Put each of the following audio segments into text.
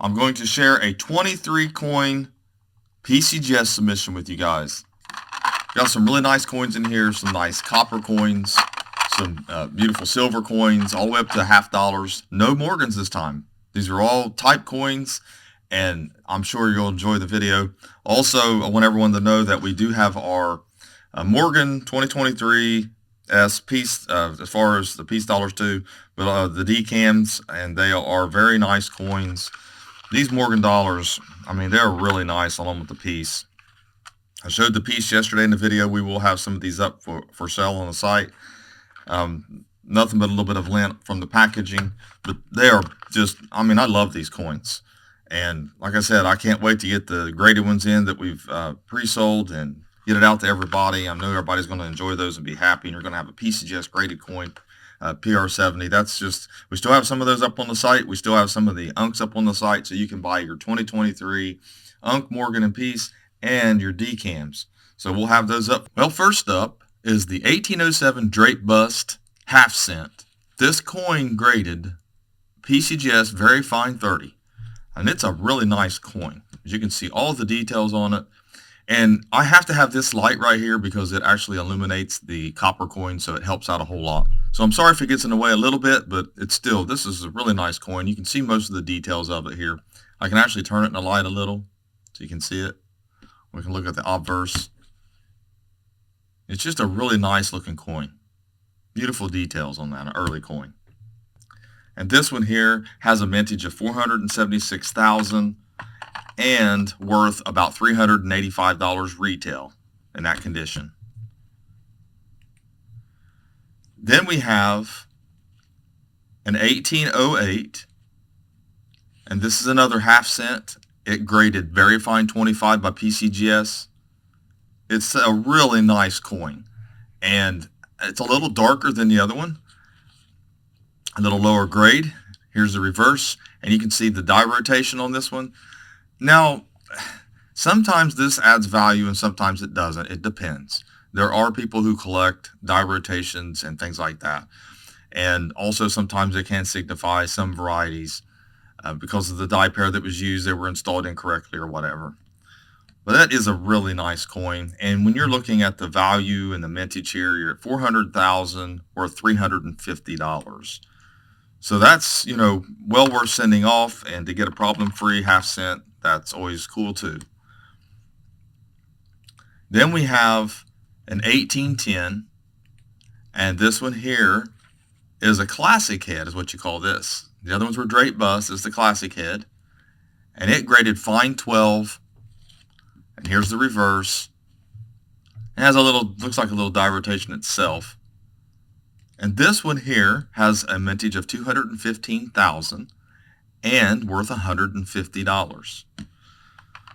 I'm going to share a 23 coin PCGS submission with you guys. Got some really nice coins in here, some nice copper coins, some beautiful silver coins, all the way up to $50. No Morgans this time. These are all type coins, and I'm sure you'll enjoy the video. Also, I want everyone to know that we do have our Morgan 2023 piece, as far as the piece dollars too, but the decams, and they are very nice coins. These Morgan dollars, I mean, they're really nice along with the piece. I showed the piece yesterday in the video. We will have some of these up for sale on the site. Nothing but a little bit of lint from the packaging, but they are just, I mean, I love these coins. And like I said, I can't wait to get the graded ones in that we've pre-sold and get it out to everybody. I know everybody's going to enjoy those and be happy, and you're going to have a PCGS graded coin, PR70. That's just, we still have some of those up on the site. We still have some of the unks up on the site, so you can buy your 2023 Unk, Morgan, and Piece and your decams. So we'll have those up. Well, first up is the 1807 Drape Bust half cent. This coin graded PCGS very fine 30, and it's a really nice coin. As you can see, all the details on it. And I have to have this light right here because it actually illuminates the copper coin, so it helps out a whole lot. So I'm sorry if it gets in the way a little bit, but it's still, this is a really nice coin. You can see most of the details of it here. I can actually turn it in the light a little so you can see it. We can look at the obverse. It's just a really nice looking coin. Beautiful details on that, an early coin. And this one here has a mintage of 476,000 and worth about $385 retail in that condition. Then we have an 1808, and this is another half cent. It graded very fine 25 by PCGS. It's a really nice coin, and it's a little darker than the other one, a little lower grade. Here's the reverse, and you can see the die rotation on this one. Now, sometimes this adds value and sometimes it doesn't. It depends. There are people who collect die rotations and things like that, and also sometimes they can signify some varieties. Because of the die pair that was used, they were installed incorrectly or whatever. But that is a really nice coin. And when you're looking at the value and the mintage here, you're at $400,000 or $350. So that's, you know, well worth sending off, and to get a problem-free half cent, that's always cool too. Then we have an 1810, and this one here is a classic head, is what you call this. The other ones were Drape Bust. This is the classic head, and it graded fine 12. And here's the reverse. It has a little, looks like a little die rotation itself. And this one here has a mintage of 215,000 and worth $150.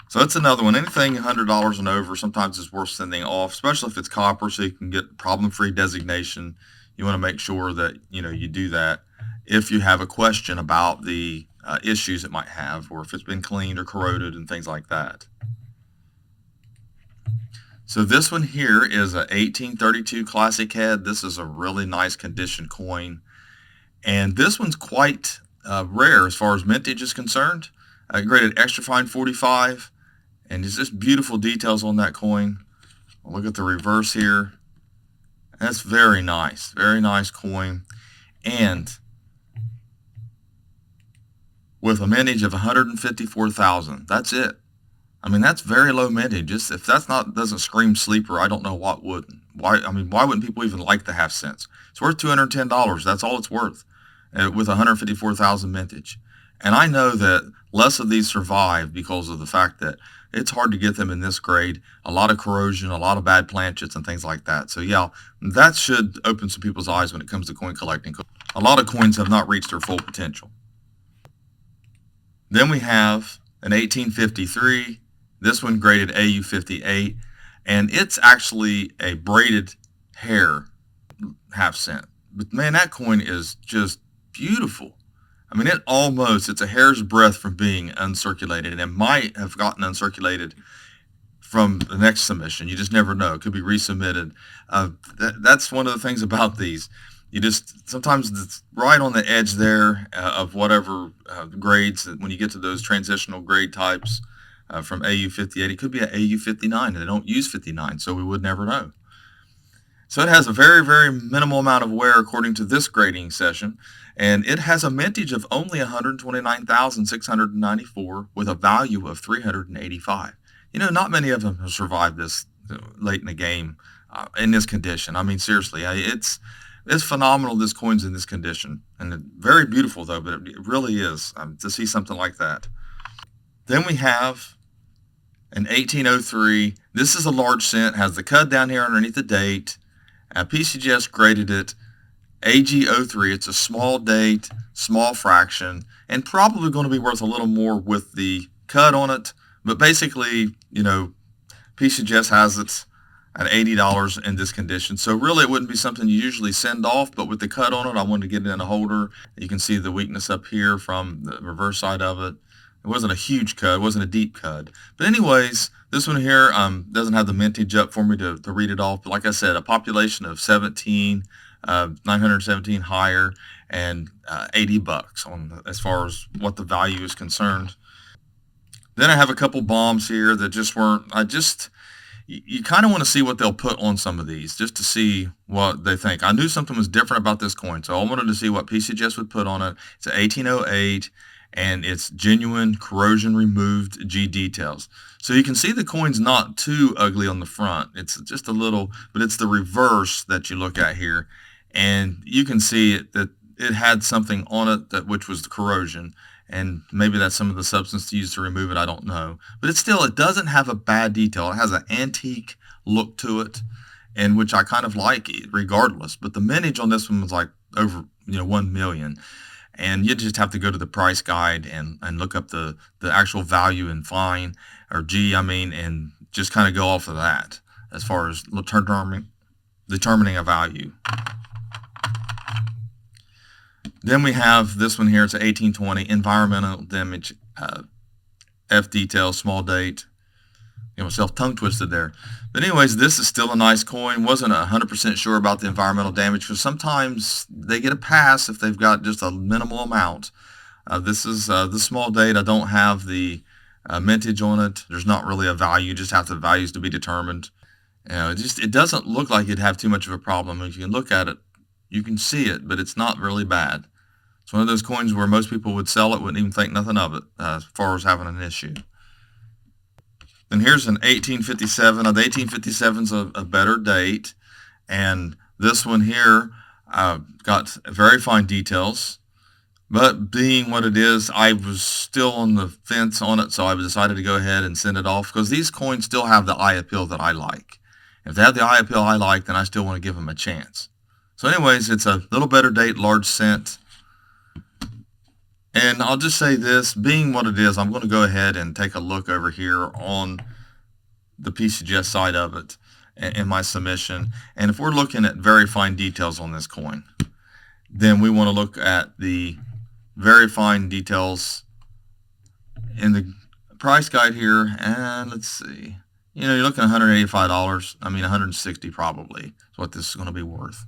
So that's another one. Anything $100 and over sometimes is worth sending off, especially if it's copper, so you can get problem-free designation. You want to make sure that, you know, you do that if you have a question about the issues it might have, or if it's been cleaned or corroded and things like that. So this one here is a 1832 classic head. This is a really nice condition coin, and this one's quite rare as far as mintage is concerned. Graded extra fine 45, and it's just beautiful details on that coin. Look at the reverse here. That's very nice coin, and with a mintage of 154,000. That's it. I mean, that's very low mintage. Just if that's not, doesn't scream sleeper, I don't know what would. Why wouldn't people even like the half cents? It's worth $210. That's all it's worth, with 154,000 mintage. And I know that less of these survive because of the fact that it's hard to get them in this grade. A lot of corrosion, a lot of bad planchets and things like that. So yeah, that should open some people's eyes when it comes to coin collecting. A lot of coins have not reached their full potential. Then we have an 1853. This one graded AU58, and it's actually a braided hair half cent. But man, that coin is just beautiful. I mean, it's a hair's breadth from being uncirculated, and it might have gotten uncirculated from the next submission. You just never know. It could be resubmitted. That's one of the things about these. You just sometimes it's right on the edge there of whatever grades that when you get to those transitional grade types from AU 58, it could be an AU 59. They don't use 59, so we would never know. So it has a very, very minimal amount of wear according to this grading session, and it has a mintage of only 129,694 with a value of 385. You know, not many of them have survived this late in the game in this condition. I mean, seriously, it's phenomenal. This coin's in this condition, and very beautiful though. But it really is to see something like that. Then we have an 1803. This is a large cent. Has the cud down here underneath the date. PCGS graded it AG03. It's a small date, small fraction, and probably going to be worth a little more with the cut on it. But basically, you know, PCGS has it at $80 in this condition. So really it wouldn't be something you usually send off, but with the cut on it, I wanted to get it in a holder. You can see the weakness up here from the reverse side of it. It wasn't a huge cut. It wasn't a deep cut. But anyways, this one here doesn't have the mintage up for me to read it off. But like I said, a population of 917 higher, and $80 on as far as what the value is concerned. Then I have a couple bombs here that just weren't. You kind of want to see what they'll put on some of these just to see what they think. I knew something was different about this coin, so I wanted to see what PCGS would put on it. It's an 1808. And it's genuine corrosion removed G details. So you can see the coin's not too ugly on the front. It's just a little, but it's the reverse that you look at here. And you can see that it had something on it which was the corrosion. And maybe that's some of the substance used to remove it. I don't know. But it doesn't have a bad detail. It has an antique look to it, and which I kind of like regardless. But the mintage on this one was like over 1 million. And you just have to go to the price guide and look up the actual value in fine or G, and just kind of go off of that as far as determining a value. Then we have this one here. It's an 1820 environmental damage F detail, small date. Myself tongue twisted there. But anyways, this is still a nice coin. Wasn't 100% sure about the environmental damage because sometimes they get a pass if they've got just a minimal amount. This is the small date. I don't have the mintage on it. There's not really a value. You just have the values to be determined. It doesn't look like it'd have too much of a problem. If you can look at it, you can see it, but it's not really bad. It's one of those coins where most people would sell it, wouldn't even think nothing of it as far as having an issue. Then here's an 1857. Now the 1857's a better date, and this one here got very fine details. But being what it is, I was still on the fence on it, so I decided to go ahead and send it off because these coins still have the eye appeal that I like. If they have the eye appeal I like, then I still want to give them a chance. So anyways, it's a little better date, large cent. And I'll just say this, being what it is, I'm going to go ahead and take a look over here on the PCGS side of it in my submission. And if we're looking at very fine details on this coin, then we want to look at the very fine details in the price guide here. And let's see, you're looking at $185. I mean, $160 probably is what this is going to be worth.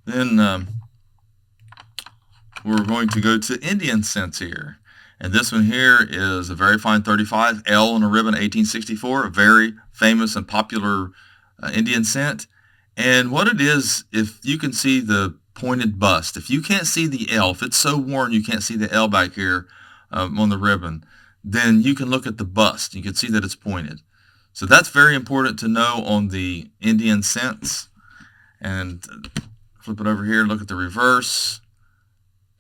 Then we're going to go to Indian cents here. And this one here is a very fine 35, L on a ribbon, 1864, a very famous and popular Indian cent. And what it is, if you can see the pointed bust, if you can't see the L, if it's so worn you can't see the L back here on the ribbon, then you can look at the bust. You can see that it's pointed. So that's very important to know on the Indian cents. And flip it over here, look at the reverse.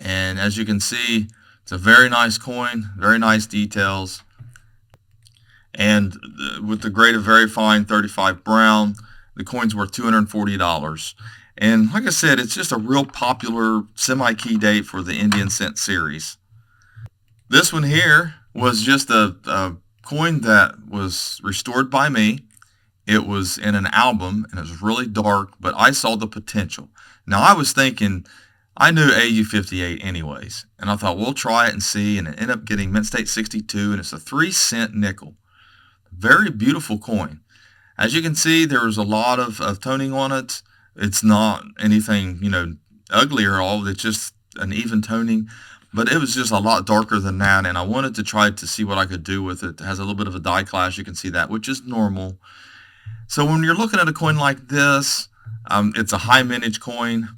And as you can see, it's a very nice coin, very nice details. And with the grade of very fine 35 brown, the coin's worth $240. And like I said, it's just a real popular semi-key date for the Indian cent series. This one here was just a coin that was restored by me. It was in an album and it was really dark, but I saw the potential. Now I was thinking, I knew AU58 anyways, and I thought we'll try it and see, and it ended up getting Mint State 62, and it's a 3-cent nickel. Very beautiful coin. As you can see, there was a lot of toning on it. It's not anything, ugly or all. It's just an even toning. But it was just a lot darker than that, and I wanted to try to see what I could do with it. It has a little bit of a die clash, you can see that, which is normal. So when you're looking at a coin like this, it's a high mintage coin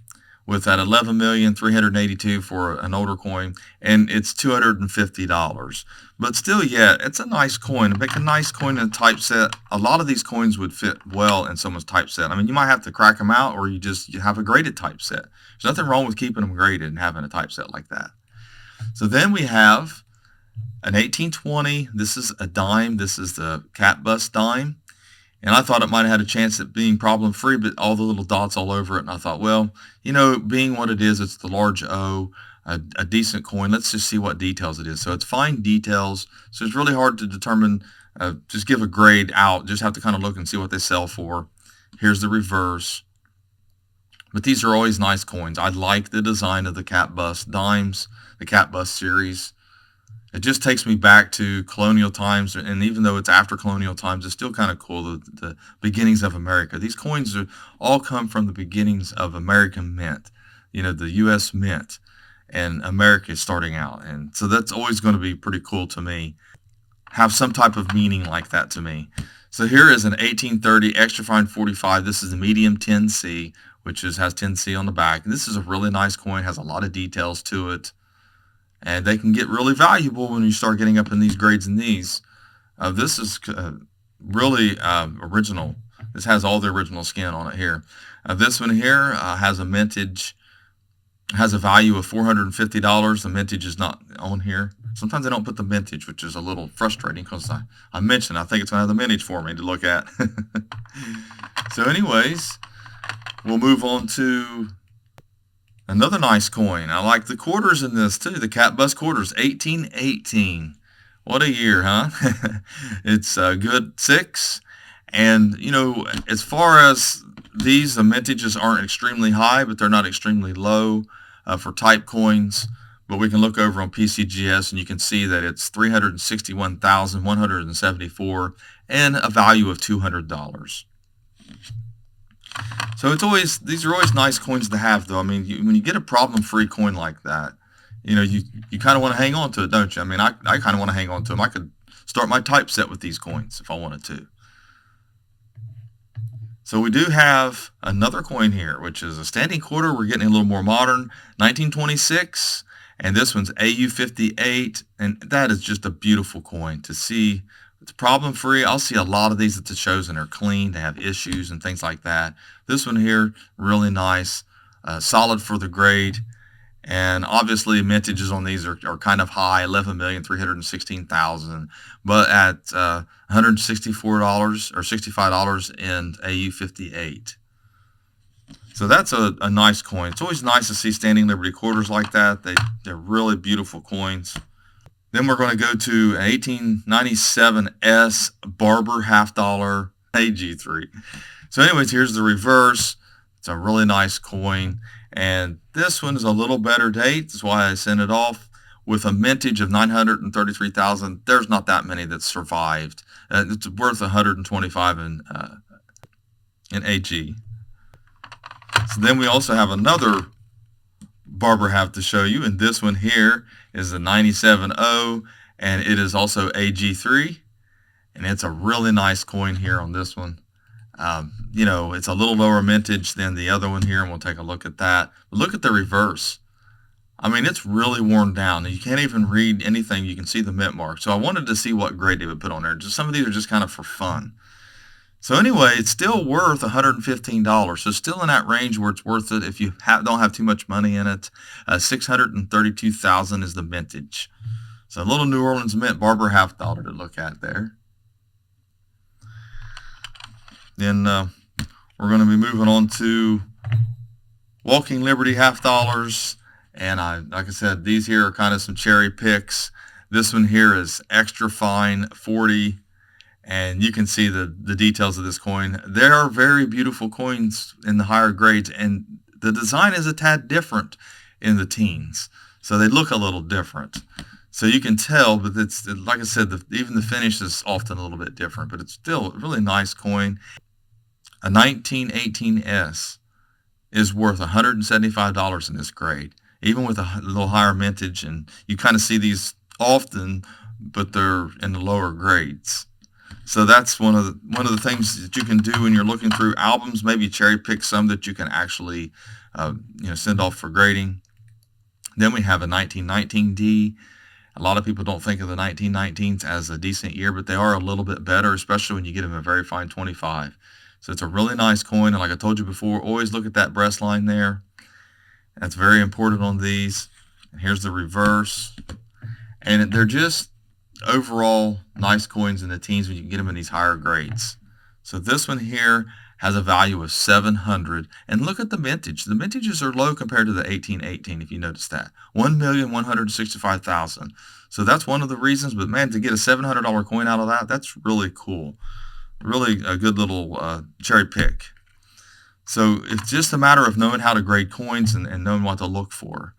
with that 11,382,000 for an older coin, and it's $250. But still, yeah, it's a nice coin. To make a nice coin in a typeset, a lot of these coins would fit well in someone's typeset. I mean, you might have to crack them out, or you have a graded typeset. There's nothing wrong with keeping them graded and having a typeset like that. So then we have an 1820. This is a dime. This is the cat bust dime. And I thought it might have had a chance at being problem-free, but all the little dots all over it. And I thought, well, being what it is, it's the large O, a decent coin. Let's just see what details it is. So it's fine details. So it's really hard to determine, just give a grade out. Just have to kind of look and see what they sell for. Here's the reverse. But these are always nice coins. I like the design of the cat bust dimes, the cat bust series. It just takes me back to colonial times, and even though it's after colonial times, it's still kind of cool, the beginnings of America. These coins all come from the beginnings of American mint, the U.S. mint, and America is starting out. And so that's always going to be pretty cool to me, have some type of meaning like that to me. So here is an 1830 extra fine 45. This is the medium 10C, which has 10C on the back. And this is a really nice coin, has a lot of details to it. And they can get really valuable when you start getting up in these grades and these. This is really original. This has all the original skin on it here. This one here has a mintage, has a value of $450. The mintage is not on here. Sometimes they don't put the mintage, which is a little frustrating because I mentioned I think it's going to have the mintage for me to look at. So anyways, we'll move on to another nice coin. I like the quarters in this too. The cat bust quarters, 1818. What a year, huh? It's a good 6. And, as far as these, the mintages aren't extremely high, but they're not extremely low for type coins. But we can look over on PCGS and you can see that it's 361,174 and a value of $200. So these are always nice coins to have, though. I mean, when you get a problem-free coin like that, you kind of want to hang on to it, don't you? I mean, I kind of want to hang on to them. I could start my typeset with these coins if I wanted to. So we do have another coin here, which is a standing quarter. We're getting a little more modern, 1926, and this one's AU58, and that is just a beautiful coin to see. It's problem-free. I'll see a lot of these at the shows and they're clean. They have issues and things like that. This one here, really nice, solid for the grade. And obviously, mintages on these are kind of high, 11,316,000. But at $164 or $65 in AU58. So that's a nice coin. It's always nice to see Standing Liberty quarters like that. They're really beautiful coins. Then we're going to go to an 1897S Barber $half AG3. So anyways, here's the reverse. It's a really nice coin. And this one is a little better date. That's why I sent it off. With a mintage of 933,000, there's not that many that survived. It's worth 125 in AG. So then we also have another Barber half to show you, and this one here is the 97O, and it is also AG3, and it's a really nice coin here on this one. It's a little lower mintage than the other one here, and we'll take a look at that. But look at the reverse. I mean, it's really worn down. You can't even read anything. You can see the mint mark. So I wanted to see what grade they would put on there. Some of these are just kind of for fun. So anyway, it's still worth $115. So still in that range where it's worth it if you don't have too much money in it. 632,000 is the mintage. So a little New Orleans mint Barber $half to look at there. Then we're going to be moving on to Walking Liberty $half. And like I said, these here are kind of some cherry picks. This one here is extra fine 40. And you can see the details of this coin. There are very beautiful coins in the higher grades, and the design is a tad different in the teens. So they look a little different. So you can tell, but it's like I said, even the finish is often a little bit different, but it's still a really nice coin. A 1918S. is worth $175 in this grade, even with a little higher mintage. And you kind of see these often, but they're in the lower grades. So that's one of the things that you can do when you're looking through albums. Maybe cherry pick some that you can actually send off for grading. Then we have a 1919D. A lot of people don't think of the 1919s as a decent year, but they are a little bit better, especially when you get them a very fine 25. So it's a really nice coin, and like I told you before, always look at that breast line there. That's very important on these. And here's the reverse. And they're just overall nice coins in the teens when you can get them in these higher grades. So this one here has a value of 700, and look at the mintage. The mintages are low compared to the 1818, if you notice that. 1,165,000. So that's one of the reasons, but man, to get a $700 coin out of that, that's really cool. Really a good little cherry pick. So it's just a matter of knowing how to grade coins and knowing what to look for.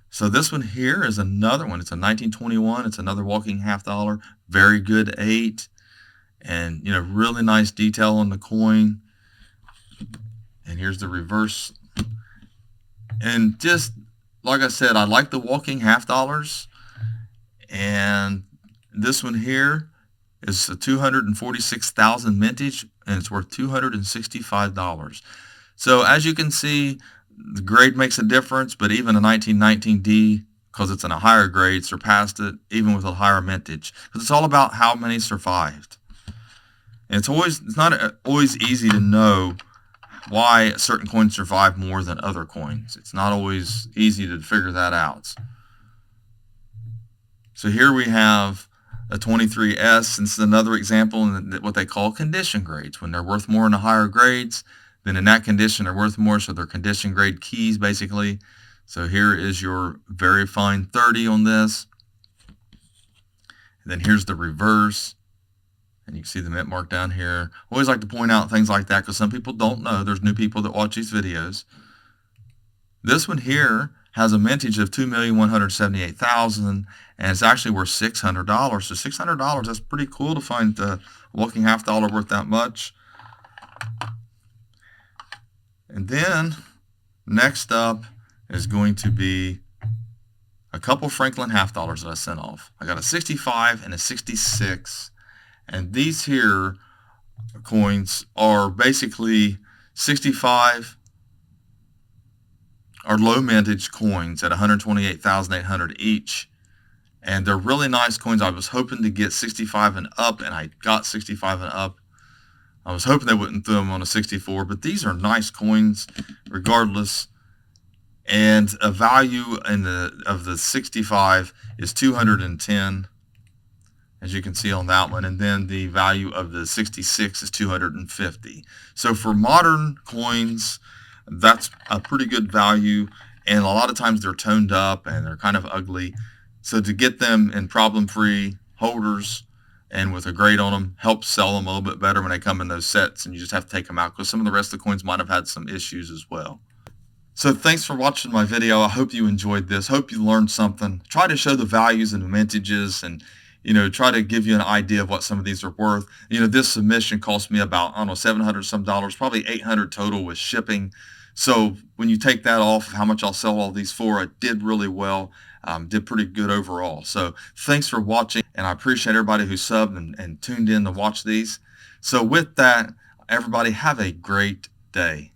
So this one here is another one. It's a 1921. It's another walking half dollar. Very good 8. And, really nice detail on the coin. And here's the reverse. And just, like I said, I like the walking half dollars. And this one here is a 246,000 mintage, and it's worth $265. So as you can see, the grade makes a difference, but even a 1919D, because it's in a higher grade, surpassed it, even with a higher mintage. Because it's all about how many survived. And it's not always easy to know why certain coins survive more than other coins. It's not always easy to figure that out. So here we have a 23S, and this is another example in what they call condition grades. When they're worth more in the higher grades, then in that condition they're worth more, so they're condition grade keys basically. So here is your very fine 30 on this. And then here's the reverse. And you can see the mint mark down here. I always like to point out things like that because some people don't know. There's new people that watch these videos. This one here has a mintage of 2,178,000, and it's actually worth $600. So $600, that's pretty cool to find the walking half dollar worth that much. And then next up is going to be a couple Franklin half dollars that I sent off. I got a 65 and a 66. And these here coins are basically 65 are low mintage coins at 128,800 each. And they're really nice coins. I was hoping to get 65 and up, and I got 65 and up. I was hoping they wouldn't throw them on a 64, but these are nice coins regardless. And a value of the 65 is 210. As you can see on that one, and then the value of the 66 is 250. So for modern coins, that's a pretty good value, and a lot of times they're toned up and they're kind of ugly. So to get them in problem-free holders and with a grade on them helps sell them a little bit better when they come in those sets, and you just have to take them out because some of the rest of the coins might have had some issues as well. So thanks for watching my video. I hope you enjoyed this. Hope you learned something. Try to show the values and the mintages, and try to give you an idea of what some of these are worth. This submission cost me about, I don't know, $700 some dollars, probably $800 total with shipping. So when you take that off how much I'll sell all these for, I did really well. Did pretty good overall. So thanks for watching, and I appreciate everybody who subbed and tuned in to watch these. So with that, everybody have a great day.